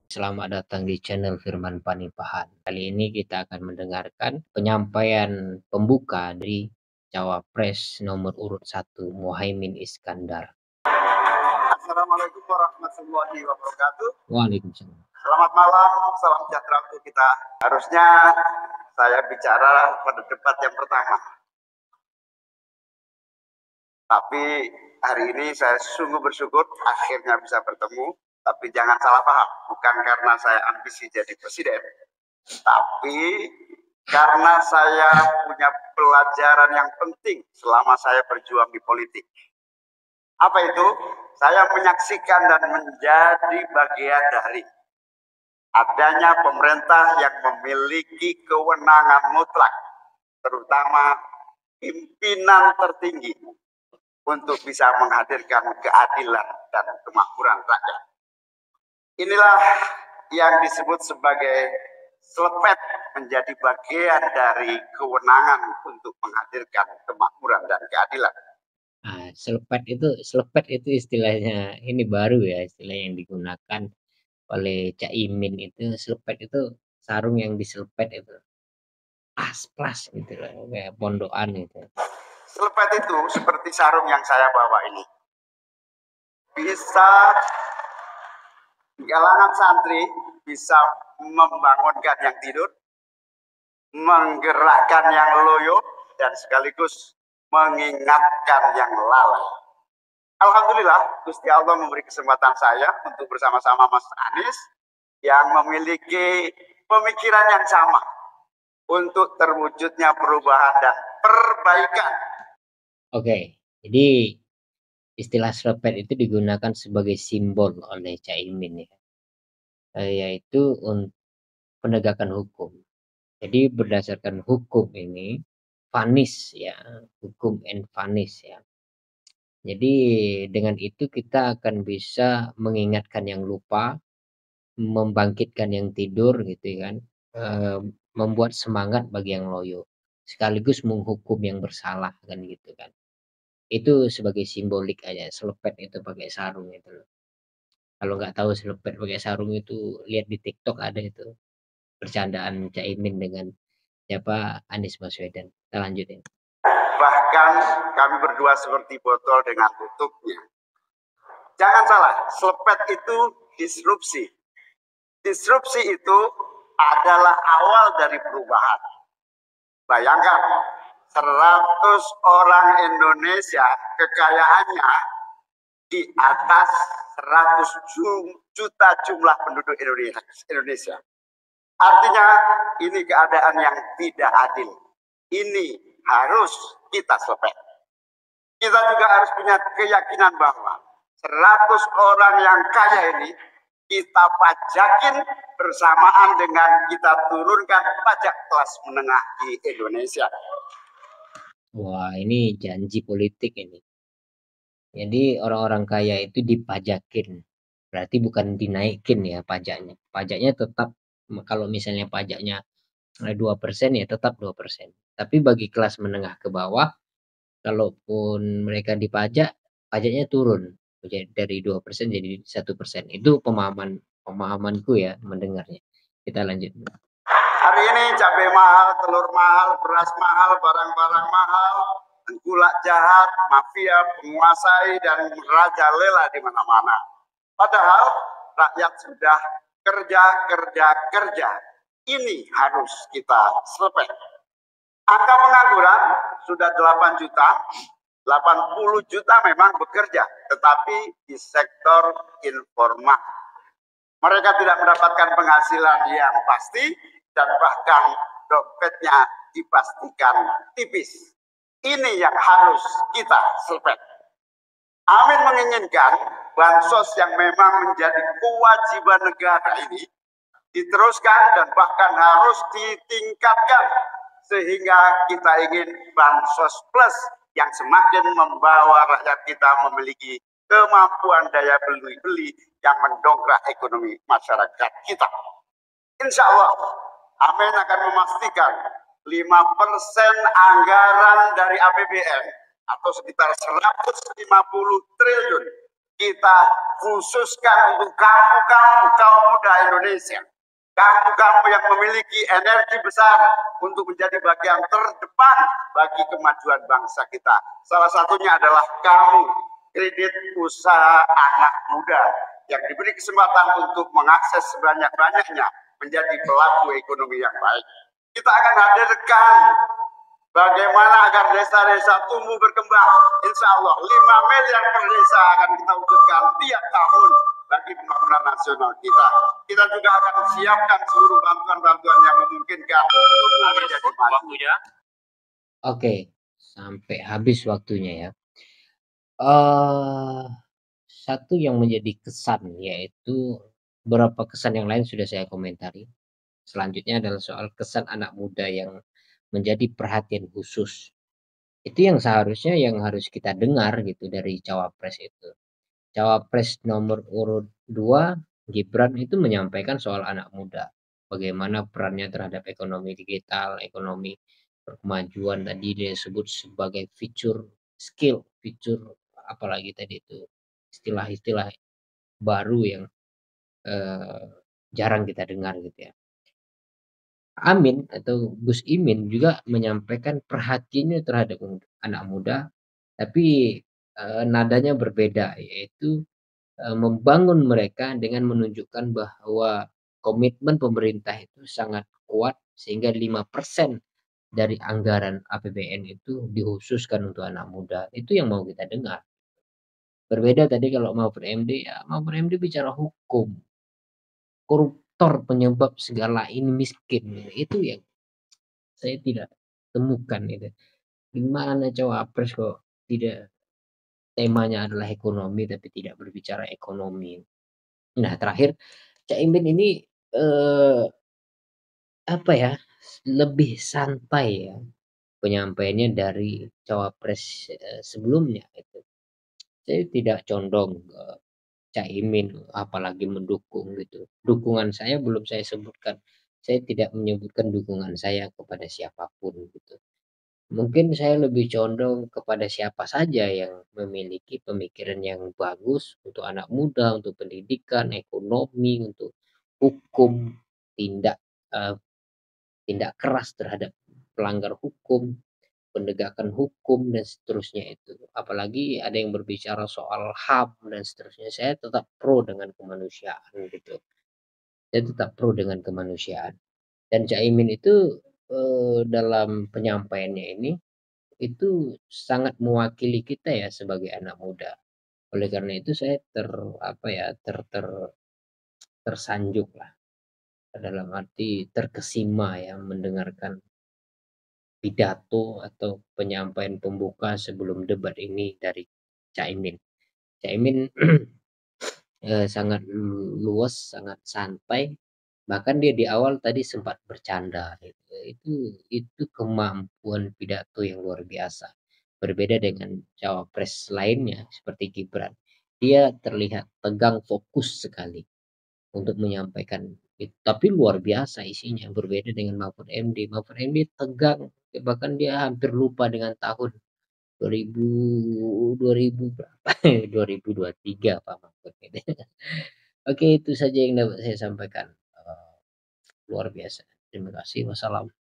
Selamat datang di channel Firman Panipahan. Kali ini kita akan mendengarkan penyampaian pembuka dari Cawapres nomor urut 1 Muhaimin Iskandar. Assalamualaikum warahmatullahi wabarakatuh. Waalaikumsalam. Selamat malam, salam sejahtera untuk kita. Harusnya saya bicara pada debat yang pertama. Tapi hari ini saya sungguh bersyukur akhirnya bisa bertemu. Tapi jangan salah paham, bukan karena saya ambisi jadi presiden. Tapi karena saya punya pelajaran yang penting selama saya berjuang di politik. Apa itu? Saya menyaksikan dan menjadi bagian dari adanya pemerintah yang memiliki kewenangan mutlak, terutama pimpinan tertinggi, untuk bisa menghadirkan keadilan dan kemakmuran rakyat. Inilah yang disebut sebagai selepet menjadi bagian dari kewenangan untuk menghadirkan kemakmuran dan keadilan. Nah, selepet itu istilahnya ini baru ya, istilah yang digunakan oleh Caimin itu. Selepet itu sarung yang diselepet itu. Plas gitu lah, kayak pondokan gitu. Selepet itu seperti sarung yang saya bawa ini. Bisa di kalangan santri, bisa membangunkan yang tidur, menggerakkan yang loyo, dan sekaligus mengingatkan yang lalai. Alhamdulillah, Gusti Allah memberi kesempatan saya untuk bersama-sama Mas Anies yang memiliki pemikiran yang sama untuk terwujudnya perubahan dan perbaikan. Oke, jadi istilah selepet itu digunakan sebagai simbol oleh Caimin ya, yaitu untuk penegakan hukum. Jadi berdasarkan hukum ini, vonis ya, hukum and vonis ya. Jadi dengan itu kita akan bisa mengingatkan yang lupa, membangkitkan yang tidur gitu kan, membuat semangat bagi yang loyo, sekaligus menghukum yang bersalah kan gitu kan. Itu sebagai simbolik aja, selepet itu pakai sarung itu loh. Kalau nggak tahu selepet pakai sarung itu, lihat di TikTok ada itu, bercandaan Caimin dengan siapa, Anies Baswedan. Kita lanjutin. Bahkan kami berdua seperti botol dengan tutupnya. Jangan salah, selepet itu disrupsi. Disrupsi itu adalah awal dari perubahan. Bayangkan, 100 orang Indonesia kekayaannya di atas 100 juta jumlah penduduk Indonesia. Artinya ini keadaan yang tidak adil. Ini harus kita selepet. Kita juga harus punya keyakinan bahwa 100 orang yang kaya ini kita pajakin bersamaan dengan kita turunkan pajak kelas menengah di Indonesia. Wah, ini janji politik ini. Jadi orang-orang kaya itu dipajakin. Berarti bukan dinaikin ya pajaknya. Pajaknya tetap, kalau misalnya pajaknya 2% ya tetap 2%. Tapi bagi kelas menengah ke bawah, kalaupun mereka dipajak, pajaknya turun dari 2% jadi 1%. Itu pemahamanku ya mendengarnya. Kita lanjut. Hari ini cabai mahal, telur mahal, beras mahal, barang-barang mahal, tengkulak jahat, mafia menguasai dan merajalela di mana-mana. Padahal rakyat sudah kerja. Ini harus kita selepet. Angka pengangguran sudah 8 juta, 80 juta memang bekerja, tetapi di sektor informal. Mereka tidak mendapatkan penghasilan yang pasti dan bahkan dompetnya dipastikan tipis. Ini yang harus kita selepet. Amin menginginkan bansos yang memang menjadi kewajiban negara ini diteruskan dan bahkan harus ditingkatkan sehingga kita ingin bansos plus yang semakin membawa rakyat kita memiliki kemampuan daya beli yang mendongkrak ekonomi masyarakat kita. Insya Allah, Amin akan memastikan 5% anggaran dari APBN atau sekitar 150 triliun kita khususkan untuk kamu kaum muda Indonesia. Kamu yang memiliki energi besar untuk menjadi bagian terdepan bagi kemajuan bangsa kita. Salah satunya adalah kamu, kredit usaha anak muda yang diberi kesempatan untuk mengakses sebanyak-banyaknya menjadi pelaku ekonomi yang baik. Kita akan hadirkan bagaimana agar desa-desa tumbuh berkembang. Insya Allah 5 miliar per desa akan kita wujudkan tiap tahun bagi pembangunan nasional kita. Kita juga akan siapkan seluruh bantuan-bantuan yang memungkinkan untuk menjadi waktunya. Oke, sampai habis waktunya ya. Satu yang menjadi kesan yaitu beberapa kesan yang lain sudah saya komentari. Selanjutnya adalah soal kesan anak muda yang menjadi perhatian khusus. Itu yang seharusnya yang harus kita dengar gitu dari cawapres itu. Cawapres nomor urut 2 Gibran itu menyampaikan soal anak muda. Bagaimana perannya terhadap ekonomi digital, ekonomi kemajuan tadi dia sebut sebagai fitur skill, fitur apalagi tadi itu istilah-istilah baru yang jarang kita dengar gitu ya. Amin atau Gus Imin juga menyampaikan perhatiannya terhadap anak muda, tapi nadanya berbeda, yaitu membangun mereka dengan menunjukkan bahwa komitmen pemerintah itu sangat kuat sehingga 5% dari anggaran APBN itu dikhususkan untuk anak muda. Itu yang mau kita dengar. Berbeda tadi kalau Mahfud MD, ya Mahfud MD bicara hukum. Koruptor penyebab segala ini miskin. Itu yang saya tidak temukan itu. Gimana cawapres kok tidak temanya adalah ekonomi tapi tidak berbicara ekonomi. Nah, terakhir Caimin ini apa ya, lebih santai ya penyampaiannya dari cawapres sebelumnya itu. Saya tidak condong ke Caimin apalagi mendukung gitu. Dukungan saya belum saya sebutkan. Saya tidak menyebutkan dukungan saya kepada siapapun gitu. Mungkin saya lebih condong kepada siapa saja yang memiliki pemikiran yang bagus untuk anak muda, untuk pendidikan, ekonomi, untuk hukum, tindak tindak keras terhadap pelanggar hukum, penegakan hukum dan seterusnya itu. Apalagi ada yang berbicara soal HAM dan seterusnya. Saya tetap pro dengan kemanusiaan gitu. Saya tetap pro dengan kemanusiaan. Dan Caimin itu dalam penyampaiannya ini itu sangat mewakili kita ya sebagai anak muda. Oleh karena itu saya tersanjung lah dalam arti terkesima ya mendengarkan pidato atau penyampaian pembuka sebelum debat ini dari Caimin. Caimin sangat luas, sangat santai. Bahkan dia di awal tadi sempat bercanda. Itu kemampuan pidato yang luar biasa. Berbeda dengan cawapres lainnya seperti Gibran. Dia terlihat tegang fokus sekali untuk menyampaikan itu. Tapi luar biasa isinya berbeda dengan Mahfud MD. Mahfud MD tegang bahkan dia hampir lupa dengan tahun 2000 berapa 2023 Pak Mahfud gitu. Oke, itu saja yang dapat saya sampaikan. Luar biasa. Terima kasih. Wassalam.